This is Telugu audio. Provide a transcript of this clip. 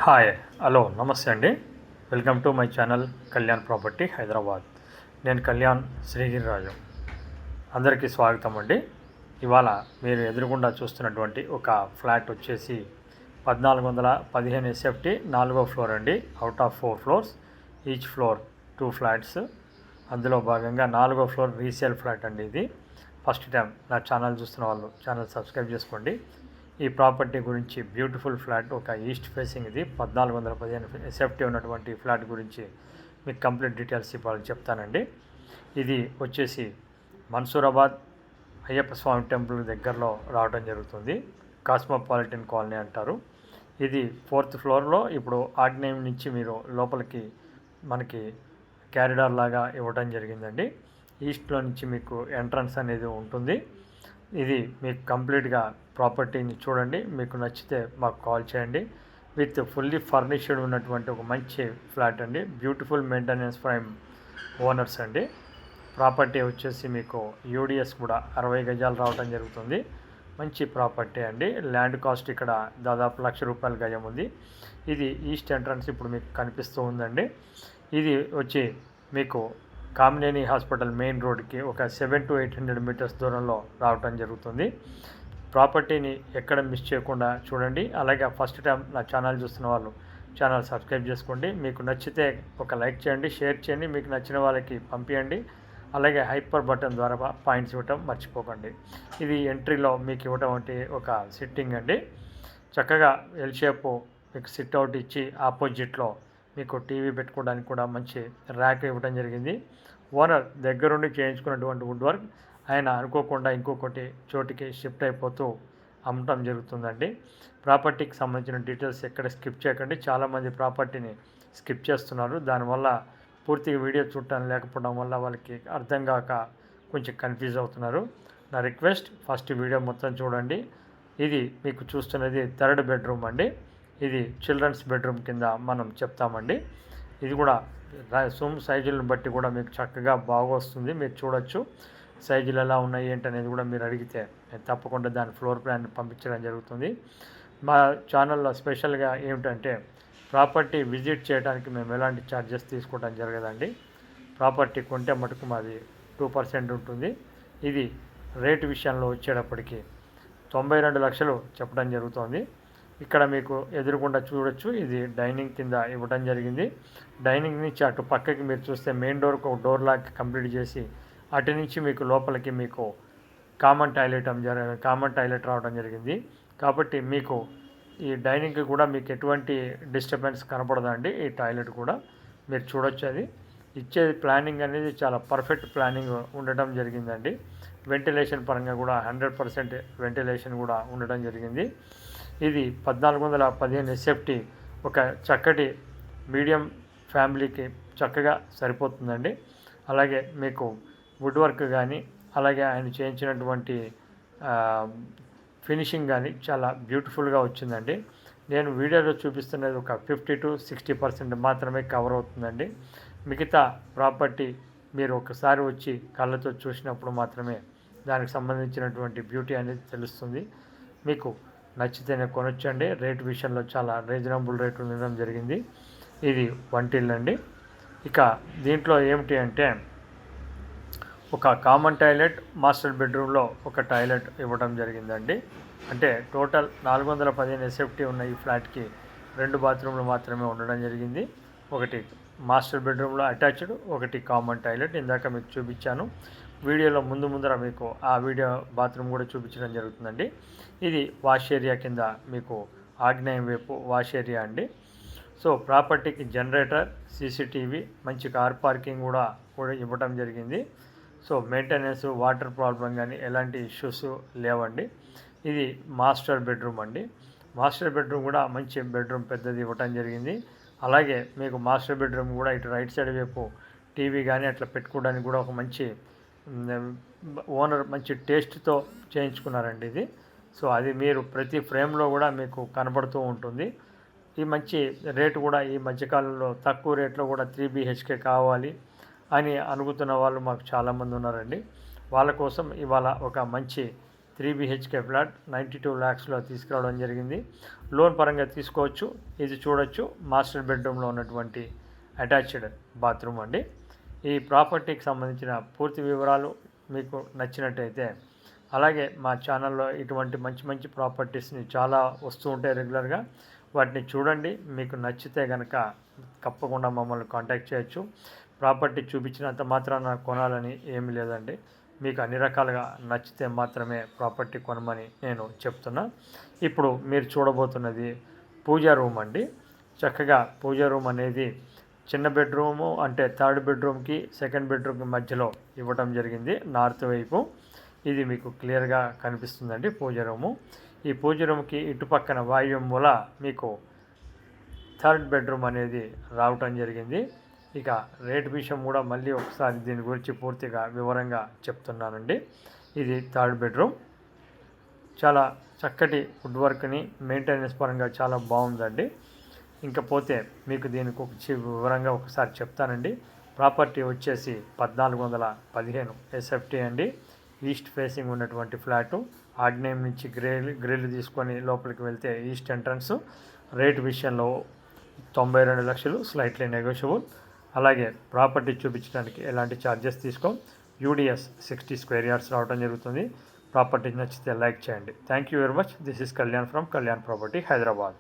హాయ్ హలో నమస్తే అండి. Welcome to my channel Kalyan property Hyderabad. నేను కళ్యాణ్ శ్రీగిరిరాజు. అందరికీ స్వాగతం అండి. ఇవాళ మీరు ఎదురుగుండా చూస్తున్నటువంటి ఒక ఫ్లాట్ వచ్చేసి 1415 ఎస్ఎఫ్టీ 4వ ఫ్లోర్ అండి. Out of 4 floors, each floor 2 flats. అందులో భాగంగా 4వ ఫ్లోర్ రీసేల్ ఫ్లాట్ అండి. ఇది ఫస్ట్ టైం నా ఛానల్ చూస్తున్న వాళ్ళు ఛానల్ సబ్స్క్రైబ్ చేసుకోండి. ఈ ప్రాపర్టీ గురించి బ్యూటిఫుల్ ఫ్లాట్, ఒక ఈస్ట్ ఫేసింగ్, ఇది 1415 ఎస్ఎఫ్టీ ఉన్నటువంటి ఫ్లాట్ గురించి మీకు కంప్లీట్ డీటెయిల్స్ ఇవ్వాలని చెప్తానండి. ఇది వచ్చేసి మన్సూరాబాద్ అయ్యప్ప స్వామి టెంపుల్ దగ్గరలో రావడం జరుగుతుంది. కాస్మోపాలిటన్ కాలనీ అంటారు. ఇది 4th ఫ్లోర్లో. ఇప్పుడు ఆగ్నేయం నుంచి మీరు లోపలికి మనకి క్యారిడార్ లాగా ఇవ్వడం జరిగిందండి. ఈస్ట్లో నుంచి మీకు ఎంట్రన్స్ అనేది ఉంటుంది. ఇది మీకు కంప్లీట్గా ప్రాపర్టీని చూడండి, మీకు నచ్చితే మాకు కాల్ చేయండి. విత్ ఫుల్లీ ఫర్నిష్డ్ ఉన్నటువంటి ఒక మంచి ఫ్లాట్ అండి. బ్యూటిఫుల్ మెయింటెనెన్స్ ఫ్రైమ్ ఓనర్స్ అండి. ప్రాపర్టీ వచ్చేసి మీకు యూడిఎస్ కూడా 60 గజాలు రావడం జరుగుతుంది. మంచి ప్రాపర్టీ అండి. ల్యాండ్ కాస్ట్ ఇక్కడ దాదాపు ₹1,00,000 గజం ఉంది. ఇది ఈస్ట్ ఎంట్రన్స్ ఇప్పుడు మీకు కనిపిస్తూ ఉందండి. ఇది వచ్చి మీకు కామినేని హాస్పిటల్ మెయిన్ రోడ్కి ఒక 700 to 800 మీటర్స్ దూరంలో రావటం జరుగుతుంది. ప్రాపర్టీని ఎక్కడ మిస్ చేయకుండా చూడండి. అలాగే ఫస్ట్ టైం నా ఛానల్ చూస్తున్న వాళ్ళు ఛానల్ సబ్స్క్రైబ్ చేసుకోండి. మీకు నచ్చితే ఒక లైక్ చేయండి, షేర్ చేయండి, మీకు నచ్చిన వాళ్ళకి పంపించండి. అలాగే హైపర్ బటన్ ద్వారా పాయింట్స్ ఇవ్వటం మర్చిపోకండి. ఇది ఎంట్రీలో మీకు ఇవ్వటం అంటే ఒక సిట్టింగ్ అండి. చక్కగా ఎల్ షేపు మీకు సిట్ అవుట్ ఇచ్చి ఆపోజిట్లో మీకు టీవీ పెట్టుకోవడానికి కూడా మంచి ర్యాక్ ఇవ్వడం జరిగింది. ఓనర్ దగ్గరుండి చేయించుకున్నటువంటి వుడ్ వర్క్. ఆయన అనుకోకుండా ఇంకొకటి చోటికి షిఫ్ట్ అయిపోతూ అమ్మటం జరుగుతుందండి. ప్రాపర్టీకి సంబంధించిన డీటెయిల్స్ ఎక్కడ స్కిప్ చేయకండి. చాలామంది ప్రాపర్టీని స్కిప్ చేస్తున్నారు. దానివల్ల పూర్తిగా వీడియో చూడటం లేకపోవడం వల్ల వాళ్ళకి అర్థం కాక కొంచెం కన్ఫ్యూజ్ అవుతున్నారు. నా రిక్వెస్ట్, ఫస్ట్ వీడియో మొత్తం చూడండి. ఇది మీకు చూస్తున్నది 3rd బెడ్రూమ్ అండి. ఇది చిల్డ్రన్స్ బెడ్రూమ్ కింద మనం చెప్తామండి. ఇది కూడా సైజులను బట్టి కూడా మీకు చక్కగా బాగా వస్తుంది. మీరు చూడొచ్చు సైజులు ఎలా ఉన్నాయి ఏంటనేది కూడా మీరు అడిగితే తప్పకుండా దాని ఫ్లోర్ ప్లాన్ పంపించడం జరుగుతుంది. మా ఛానల్లో స్పెషల్గా ఏమిటంటే ప్రాపర్టీ విజిట్ చేయడానికి మేము ఎలాంటి ఛార్జెస్ తీసుకోవడం జరగదండి. ప్రాపర్టీ కొంటే మటుకు మాది 2% ఉంటుంది. ఇది రేటు విషయంలో వచ్చేటప్పటికి 92 లక్షలు చెప్పడం జరుగుతుంది. ఇక్కడ మీకు ఎదురుగుండా చూడొచ్చు, ఇది డైనింగ్ కింద ఇవ్వడం జరిగింది. డైనింగ్ నుంచి అటు పక్కకి మీరు చూస్తే మెయిన్ డోర్కి ఒక డోర్ లాక్ కంప్లీట్ చేసి అటు నుంచి మీకు లోపలికి మీకు కామన్ టాయిలెట్ రావడం జరిగింది. కాబట్టి మీకు ఈ డైనింగ్కి కూడా మీకు ఎటువంటి డిస్టర్బెన్స్ కనపడదండి. ఈ టాయిలెట్ కూడా మీరు చూడొచ్చు. అది ఇచ్చేది ప్లానింగ్ అనేది చాలా పర్ఫెక్ట్ ప్లానింగ్ ఉండటం జరిగిందండి. వెంటిలేషన్ పరంగా కూడా 100% వెంటిలేషన్ కూడా ఉండటం జరిగింది. ఇది 1415 ఎస్ఎఫ్టీ ఒక చక్కటి మీడియం ఫ్యామిలీకి చక్కగా సరిపోతుందండి. అలాగే మీకు వుడ్ వర్క్ కానీ అలాగే ఆయన చేయించినటువంటి ఫినిషింగ్ కానీ చాలా బ్యూటిఫుల్గా వచ్చిందండి. నేను వీడియోలో చూపిస్తున్నది ఒక 50 to 60% మాత్రమే కవర్ అవుతుందండి. మిగతా ప్రాపర్టీ మీరు ఒకసారి వచ్చి కళ్ళతో చూసినప్పుడు మాత్రమే దానికి సంబంధించినటువంటి బ్యూటీ అనేది తెలుస్తుంది. మీకు నచ్చితేనే కొనొచ్చండి. రేట్ విషయంలో చాలా రీజనబుల్ రేట్ ఉండడం జరిగింది. ఇది వంటిల్లండి. ఇక దీంట్లో ఏమిటి అంటే ఒక కామన్ టాయిలెట్, మాస్టర్ బెడ్రూమ్లో ఒక టాయిలెట్ ఇవ్వడం జరిగిందండి. అంటే టోటల్ 415 ఎస్ఎఫ్టీ ఉన్న ఈ ఫ్లాట్కి 2 బాత్రూమ్లు మాత్రమే ఉండడం జరిగింది. ఒకటి మాస్టర్ బెడ్రూమ్లో అటాచ్డ్, ఒకటి కామన్ టాయిలెట్. ఇందాక మీకు చూపించాను వీడియోలో ముందర మీకు ఆ వీడియో బాత్రూమ్ కూడా చూపించడం జరుగుతుందండి. ఇది వాష్ ఏరియా కింద మీకు ఆగ్నేయం వైపు వాష్ ఏరియా అండి. సో ప్రాపర్టీకి జనరేటర్, సీసీటీవీ, మంచి కార్ పార్కింగ్ కూడా ఇవ్వడం జరిగింది. సో మెయింటెనెన్స్, వాటర్ ప్రాబ్లం కానీ ఎలాంటి ఇష్యూస్ లేవండి. ఇది మాస్టర్ బెడ్రూమ్ అండి. మాస్టర్ బెడ్రూమ్ కూడా మంచి బెడ్రూమ్ పెద్దది ఇవ్వటం జరిగింది. అలాగే మీకు మాస్టర్ బెడ్రూమ్ కూడా ఇటు రైట్ సైడ్ వైపు టీవీ కానీ అట్లా పెట్టుకోవడానికి కూడా ఒక మంచి ఓనర్ మంచి టేస్ట్తో చేయించుకున్నారండి ఇది. సో అది మీరు ప్రతి ఫ్రేమ్లో కూడా మీకు కనబడుతూ ఉంటుంది. ఈ మంచి రేటు కూడా ఈ మధ్యకాలంలో తక్కువ రేట్లో కూడా 3 BHK కావాలి అని అనుకుతున్న వాళ్ళు మాకు చాలామంది ఉన్నారండి. వాళ్ళ కోసం ఇవాళ ఒక మంచి 3 BHK ఫ్లాట్ 92 lakhsలో తీసుకురావడం జరిగింది. లోన్ పరంగా తీసుకోవచ్చు. ఇది చూడొచ్చు, మాస్టర్ బెడ్రూమ్లో ఉన్నటువంటి అటాచ్డ్ బాత్రూమ్ అండి. ఈ ప్రాపర్టీకి సంబంధించిన పూర్తి వివరాలు మీకు నచ్చినట్టయితే, అలాగే మా ఛానల్లో ఇటువంటి మంచి మంచి ప్రాపర్టీస్ని చాలా వస్తూ ఉంటాయి రెగ్యులర్గా, వాటిని చూడండి. మీకు నచ్చితే కనుక తప్పకుండా మమ్మల్ని కాంటాక్ట్ చేయొచ్చు. ప్రాపర్టీ చూపించినంత మాత్రాన కొనాలని ఏమీ లేదండి. మీకు అన్ని రకాలుగా నచ్చితే మాత్రమే ప్రాపర్టీ కొనమని నేను చెప్తున్నా. ఇప్పుడు మీరు చూడబోతున్నది పూజా రూమ్ అండి. చక్కగా పూజా రూమ్ అనేది చిన్న బెడ్రూము, అంటే థర్డ్ బెడ్రూమ్కి సెకండ్ బెడ్రూమ్కి మధ్యలో ఇవ్వటం జరిగింది, నార్త్ వైపు. ఇది మీకు క్లియర్గా కనిపిస్తుందండి పూజా రూము. ఈ పూజ రూమ్కి ఇటుపక్కన వాయువ్యం మూల మీకు థర్డ్ బెడ్రూమ్ అనేది రావటం జరిగింది. ఇక రేట్ విషయం కూడా మళ్ళీ ఒకసారి దీని గురించి పూర్తిగా వివరంగా చెప్తున్నానండి. ఇది థర్డ్ బెడ్రూమ్. చాలా చక్కటి వుడ్ వర్క్ని మెయింటెనెన్స్ పరంగా చాలా బాగుందండి. ఇంకపోతే మీకు దీనికి వివరంగా ఒకసారి చెప్తానండి. ప్రాపర్టీ వచ్చేసి 1415 SFT అండి. ఈస్ట్ ఫేసింగ్ ఉన్నటువంటి ఫ్లాటు. ఆగ్నేయం నుంచి గ్రిల్ తీసుకొని లోపలికి వెళ్తే ఈస్ట్ ఎంట్రన్స్. రేట్ విషయంలో 92 లక్షలు, స్లైట్లీ నెగోషియబుల్. అలాగే ప్రాపర్టీ చూపించడానికి ఎలాంటి ఛార్జెస్ తీసుకోం. UDS 60 square yards రావడం జరుగుతుంది. ప్రాపర్టీ నచ్చితే లైక్ చేయండి. Thank you very much. This is Kalyan from Kalyan property, Hyderabad.